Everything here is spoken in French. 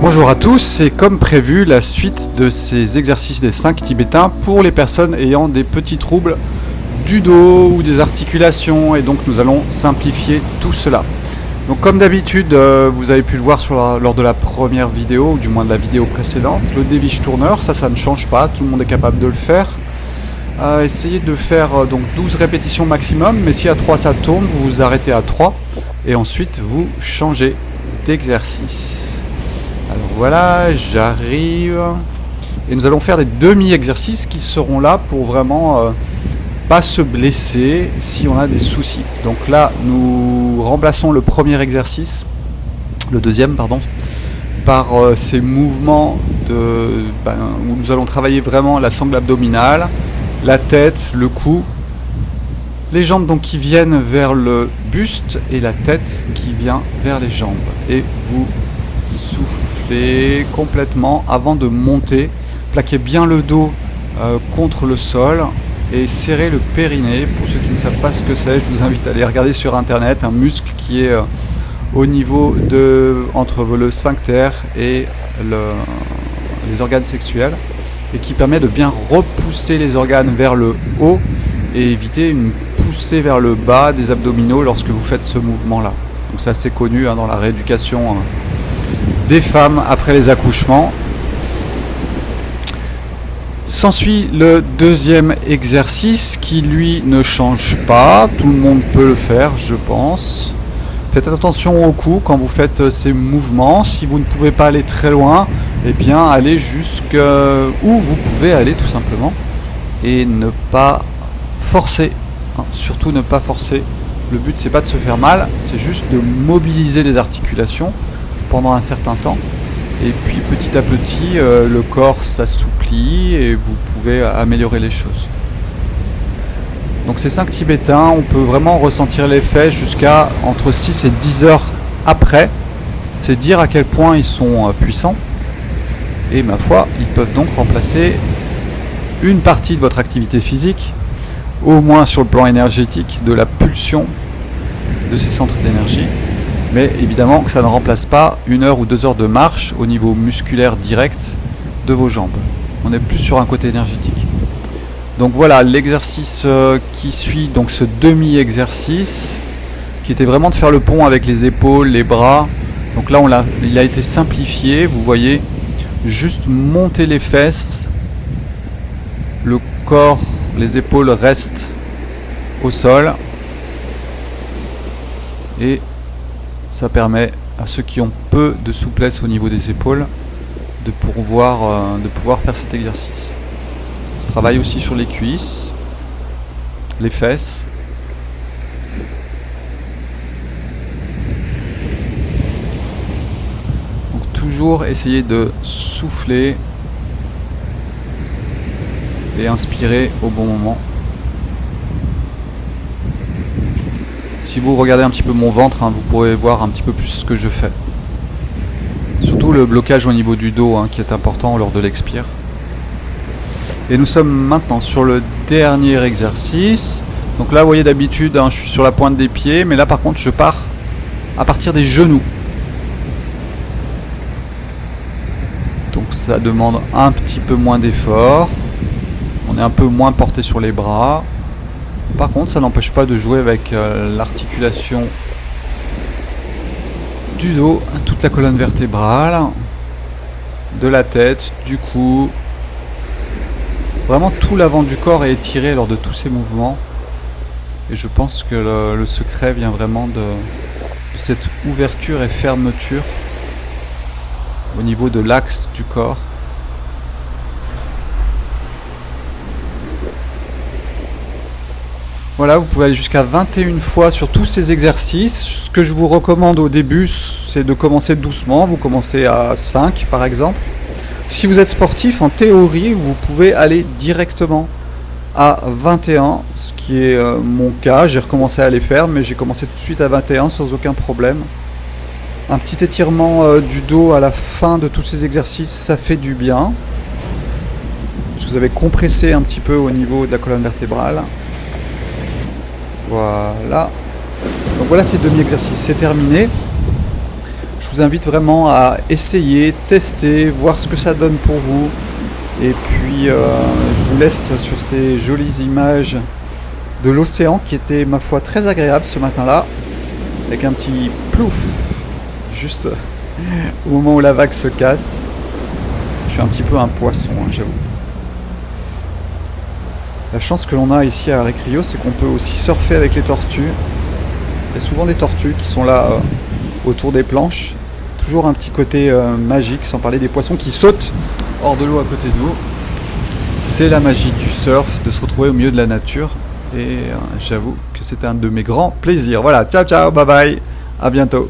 Bonjour à tous, et comme prévu, la suite de ces exercices des 5 tibétains pour les personnes ayant des petits troubles du dos ou des articulations, et donc nous allons simplifier tout cela. Donc comme d'habitude, vous avez pu le voir lors de la première vidéo, ou du moins de la vidéo précédente, le déviche tourneur, ça ne change pas, tout le monde est capable de le faire. Essayez de faire donc 12 répétitions maximum, mais si à 3 ça tourne, vous vous arrêtez à 3, et ensuite vous changez d'exercice. Alors voilà, j'arrive, et nous allons faire des demi-exercices qui seront là pour vraiment pas se blesser si on a des soucis. Donc là, nous remplaçons le premier exercice, le deuxième pardon, par ces mouvements où nous allons travailler vraiment la sangle abdominale, la tête, le cou, les jambes donc qui viennent vers le buste et la tête qui vient vers les jambes. Et vous soufflez complètement avant de monter, plaquez bien le dos contre le sol et serrez le périnée. Pour ceux qui ne savent pas ce que c'est, je vous invite à aller regarder sur internet, un muscle qui est au niveau entre le sphincter et les organes sexuels, et qui permet de bien repousser les organes vers le haut et éviter une poussée vers le bas des abdominaux lorsque vous faites ce mouvement là. Donc c'est assez connu dans la rééducation des femmes après les accouchements. S'ensuit le deuxième exercice qui lui ne change pas, tout le monde peut le faire je pense. Faites attention au cou quand vous faites ces mouvements, si vous ne pouvez pas aller très loin, eh bien allez jusqu'où vous pouvez aller tout simplement, et ne pas forcer, surtout ne pas forcer. Le but c'est pas de se faire mal, c'est juste de mobiliser les articulations pendant un certain temps, et puis petit à petit le corps s'assouplit et vous pouvez améliorer les choses. Donc ces 5 tibétains, on peut vraiment ressentir l'effet jusqu'à entre 6 et 10 heures après. C'est dire à quel point ils sont puissants, et ma foi, ils peuvent donc remplacer une partie de votre activité physique, au moins sur le plan énergétique, de la pulsion de ces centres d'énergie. Mais évidemment que ça ne remplace pas 1 heure ou 2 heures de marche au niveau musculaire direct de vos jambes. On est plus sur un côté énergétique. Donc voilà l'exercice qui suit, donc ce demi-exercice, qui était vraiment de faire le pont avec les épaules, les bras. Donc là il a été simplifié, vous voyez, juste monter les fesses, le corps, les épaules restent au sol, et ça permet à ceux qui ont peu de souplesse au niveau des épaules de pouvoir faire cet exercice. Je travaille aussi sur les cuisses, les fesses. Donc toujours essayer de souffler et inspirer au bon moment. Si vous regardez un petit peu mon ventre, vous pourrez voir un petit peu plus ce que je fais. Surtout le blocage au niveau du dos qui est important lors de l'expire. Et nous sommes maintenant sur le dernier exercice. Donc là, vous voyez, d'habitude, je suis sur la pointe des pieds, mais là par contre, je pars à partir des genoux. Donc ça demande un petit peu moins d'effort. On est un peu moins porté sur les bras. Par contre, ça n'empêche pas de jouer avec l'articulation du dos, toute la colonne vertébrale, de la tête, du cou. Vraiment tout l'avant du corps est étiré lors de tous ces mouvements. Et je pense que le secret vient vraiment de cette ouverture et fermeture au niveau de l'axe du corps. Voilà, vous pouvez aller jusqu'à 21 fois sur tous ces exercices. Ce que je vous recommande au début, c'est de commencer doucement. Vous commencez à 5 par exemple. Si vous êtes sportif, en théorie, vous pouvez aller directement à 21, ce qui est mon cas. J'ai recommencé à les faire, mais j'ai commencé tout de suite à 21 sans aucun problème. Un petit étirement du dos à la fin de tous ces exercices, ça fait du bien. Parce que vous avez compressé un petit peu au niveau de la colonne vertébrale. Voilà. Donc voilà ces demi-exercices, c'est terminé. Je vous invite vraiment à essayer, tester, voir ce que ça donne pour vous. Et puis je vous laisse sur ces jolies images de l'océan qui était ma foi très agréable ce matin-là. Avec un petit plouf juste au moment où la vague se casse. Je suis un petit peu un poisson, hein, j'avoue. La chance que l'on a ici à Recrio, c'est qu'on peut aussi surfer avec les tortues. Il y a souvent des tortues qui sont là autour des planches. Toujours un petit côté magique, sans parler des poissons qui sautent hors de l'eau à côté de vous. C'est la magie du surf, de se retrouver au milieu de la nature. Et j'avoue que c'était un de mes grands plaisirs. Voilà, ciao ciao, bye bye, à bientôt.